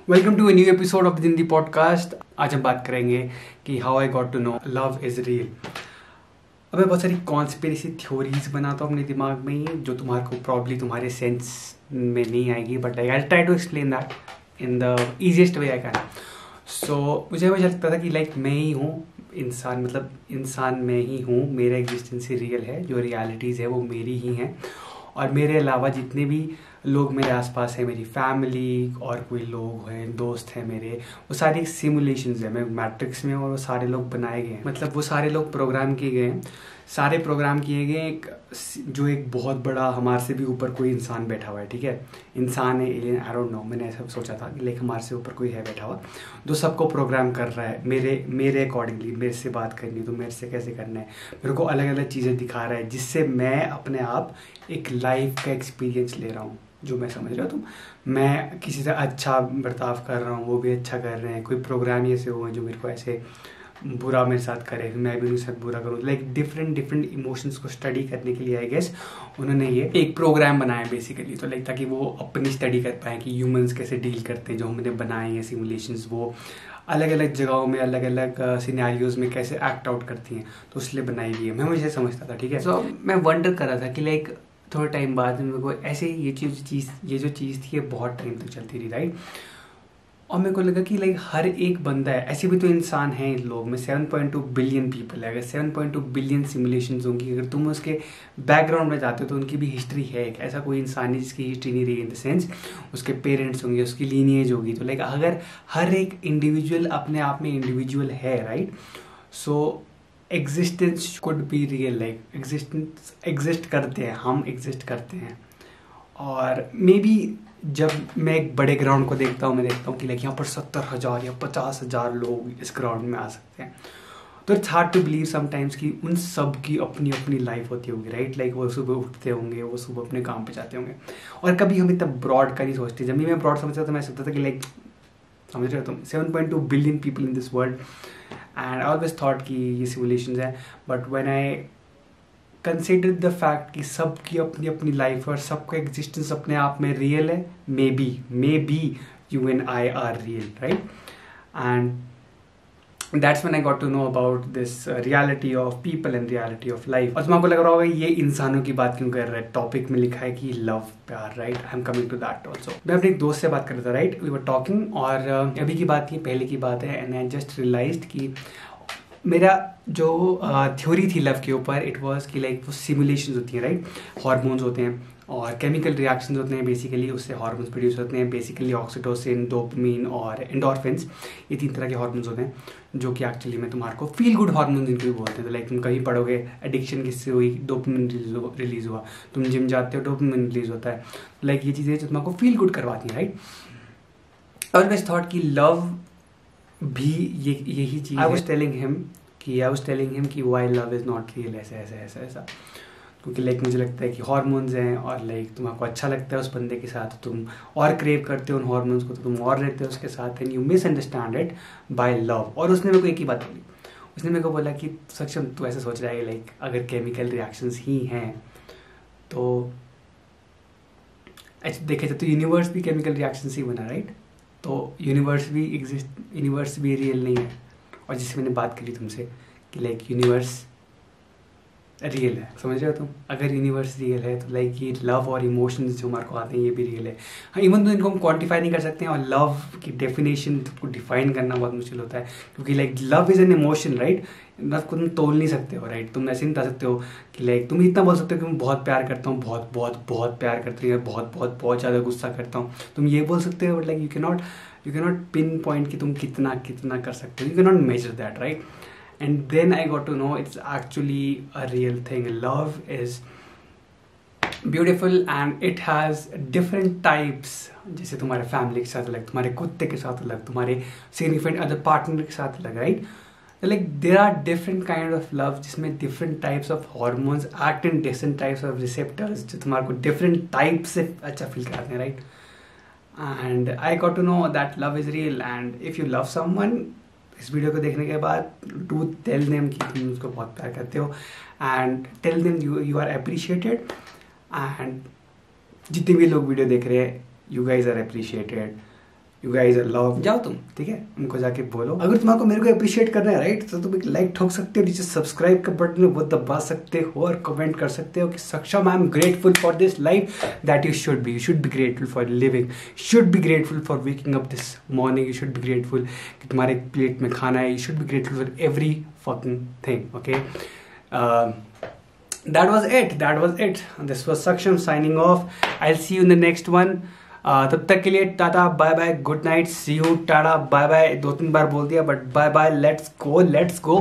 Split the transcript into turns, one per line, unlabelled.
Welcome to a new episode of Zindi podcast. आज हम बात करेंगे कि how I got to know love is real. अब मैं बहुत सारी कॉन्स्पिरेसी थ्योरीज बनाता हूँ अपने दिमाग में ही, जो तुम्हारे को प्रॉब्ली तुम्हारे सेंस में नहीं आएगी, but I try to explain that in the easiest way I can. So मुझे हमेशा लगता था कि मैं ही हूँ इंसान, मतलब इंसान मैं ही हूँ, मेरा एग्जिस्टेंस ही रियल है, जो रियलिटीज़ है वो मेरी ही हैं, और मेरे अलावा जितने भी लोग मेरे आसपास हैं, मेरी फैमिली और कोई लोग हैं, दोस्त हैं मेरे, वो सारी सिमुलेशंस हैं। मैं मैट्रिक्स में, और वो सारे लोग बनाए गए हैं, मतलब वो सारे लोग प्रोग्राम किए गए हैं, सारे प्रोग्राम किए गए एक जो एक बहुत बड़ा हमारे से भी ऊपर कोई इंसान बैठा हुआ है। ठीक है, इंसान है, एलियन, आई डोंट नो, मैंने ऐसा सोचा था कि हमारे से ऊपर कोई है बैठा हुआ जो सबको प्रोग्राम कर रहा है मेरे अकॉर्डिंगली। मेरे से बात करनी है तो मेरे से कैसे करना है, मेरे को अलग अलग चीज़ें दिखा रहा है, जिससे मैं अपने आप एक लाइफ का एक्सपीरियंस ले रहा हूँ। जो मैं समझ रहा हूँ, तुम, मैं किसी से अच्छा बर्ताव कर रहा हूँ, वो भी अच्छा कर रहे हैं। कोई प्रोग्राम ऐसे हुए हैं जो मेरे को ऐसे बुरा मेरे साथ करे, मैं भी उनके साथ बुरा करूँ। डिफरेंट इमोशंस को स्टडी करने के लिए आई गेस उन्होंने ये एक प्रोग्राम बनाया बेसिकली, तो ताकि वो अपनी स्टडी कर पाए कि ह्यूमंस कैसे डील करते हैं, जो हमने बनाए हैं सिमुलेशंस, वो अलग अलग जगहों में, अलग अलग सिनेरियोज में कैसे एक्ट आउट करती हैं, तो इसलिए बनाई गई है। मैं मुझे समझता था, ठीक है। सो मैं वंडर कर रहा था कि थोड़े टाइम बाद मेरे को ऐसे ये जो चीज़ थी ये बहुत टाइम तक चलती रही, राइट। और मेरे को लगा कि हर एक बंदा है, ऐसे भी तो इंसान है इन लोग में, 7.2 बिलियन पीपल है। अगर 7.2 बिलियन सिमुलेशंस होंगी, अगर तुम उसके बैकग्राउंड में जाते हो तो उनकी भी हिस्ट्री है। ऐसा कोई इंसान है जिसकी हिस्ट्री नहीं रही, इन द सेंस उसके पेरेंट्स होंगे, उसकी लीनिएज होगी। तो अगर हर एक इंडिविजुअल अपने आप में इंडिविजुअल है, right, so existence could be real. Existence exist करते हैं, हम एग्जिस्ट करते हैं। और मे बी जब मैं एक बड़े ग्राउंड को देखता हूँ, मैं देखता हूँ कि यहाँ पर 70,000 या 50,000 लोग इस ग्राउंड में आ सकते हैं, तो it's hard to believe sometimes कि उन सब की अपनी अपनी लाइफ होती होगी, राइट। वो सुबह उठते होंगे, वो सुबह अपने काम पे जाते होंगे, और कभी हम इतना ब्रॉड का नहीं सोचते। जब भी मैं ब्रॉड समझता था तो मैं सोचता था कि समझ रहे हो तुम, 7.2 billion people in this world, and I always thought कि ये सिमुलेशंस है। But when I consider the fact कि सबकी अपनी अपनी लाइफ और सबका एग्जिस्टेंस अपने आप में रियल है, maybe you and I are real, right. And that's when I got to know about this reality of people and reality of life. और तुमको लग रहा होगा ये इंसानों की बात क्यों कर रहा है, टॉपिक में लिखा है कि लव, प्यार, right. I am coming to that also. मैं अपने एक दोस्त से बात कर रहा था, राइट, वी वर टॉकिंग, और अभी की बात नहीं, पहले की बात है, एंड आई जस्ट रियलाइज्ड कि मेरा जो थ्योरी थी लव के ऊपर, इट वाज कि वो सिमुलेशंस होती हैं, राइट। हार्मोन्स होते हैं और केमिकल रिएक्शंस होते हैं, बेसिकली उससे हार्मोन्स प्रोड्यूस होते हैं, बेसिकली ऑक्सीटोसिन, डोपामिन और एंडोर्फिन्स। ये 3 तरह के हार्मोन्स होते हैं, जो कि एक्चुअली में तुम्हारे को फील गुड हार्मोन्स इनको भी बोलते हैं। तो तुम कहीं पढ़ोगे एडिक्शन किससे हुई, डोपामिन रिलीज हुआ, तुम जिम जाते हो, डोपामिन रिलीज होता है। ये चीज़ें जो तुम्हारे को फील गुड करवाती हैं, राइट। और मैं थॉट कि लव भी यही चीज़। आई वाज टेलिंग हिम कि why love is not real, ऐसा क्योंकि मुझे लगता है कि हार्मोन्स हैं, और तुम्हारे अच्छा लगता है उस बंदे के साथ, तुम और क्रेव करते हो उन हार्मोन्स को, तो तुम और रहते हो उसके साथ, and you misunderstand it by love. और उसने मेरे को एक ही बात बोली, उसने मेरे को बोला कि सक्षम तू ऐसे सोच रहा है अगर केमिकल रिएक्शंस ही हैं तो ऐसे देखे जाए तो यूनिवर्स भी केमिकल रिएक्शंस ही बना, राइट। तो यूनिवर्स भी रियल नहीं है। और जिससे मैंने बात करी तुमसे कि यूनिवर्स रियल है, समझ रहे हो तुम। अगर यूनिवर्स रियल है तो ये लव और इमोशंस जो हमारे को आते हैं ये भी रियल है। हाँ, इवन तो इनको हम क्वांटिफाई नहीं कर सकते हैं, और लव की डेफिनेशन को डिफाइन करना बहुत मुश्किल होता है, क्योंकि love is an emotion, right. Love को तुम तोल नहीं सकते हो, राइट। तुम ऐसे नहीं बता सकते हो कि तुम इतना बोल सकते हो कि मैं बहुत प्यार करता हूँ, बहुत बहुत बहुत प्यार करती हूँ, बहुत ज़्यादा गुस्सा करता हूँ, तुम ये बोल सकते हो, but you can not pinpoint कि तुम कितना कर सकते हो, you can not measure that, right. And then I got to know it's actually a real thing. Love is beautiful and it has different types. जैसे तुम्हारे family के साथ अलग, तुम्हारे कुत्ते के साथ अलग, तुम्हारे significant other partner के साथ अलग, right? There are different kind of love जिसमें different types of hormones act in different types of receptors जो तुम्हारे को different types से अच्छा feel कराते हैं, right? And I got to know that love is real, and if you love someone, इस video को देखने के बाद डू टेल देम कि तुम उसको बहुत प्यार करते हो, and tell them you are appreciated. And जितने भी लोग वीडियो देख रहे हैं, you guys are appreciated. You guys love, जाओ तुम, ठीक है, उनको जाके बोलो। अगर तुम्हारे मेरे को अप्रिशिएट करना है राइट, तो तुम एक लाइक ठोक सकते हो, नीचे सब्सक्राइब का बटन है वो दबा सकते हो, और कमेंट कर सकते हो कि सक्षम I am grateful for this life that you should be grateful for living, should be grateful for waking up this morning, you should be grateful कि तुम्हारे प्लेट में खाना है, you should be grateful for every fucking thing, okay. That was it. This was Saksham signing off. I'll see you in the next one. तब तक के लिए tata bye bye, good night, see you, tata bye bye 2-3 बार बोल दिया, but bye bye, let's go.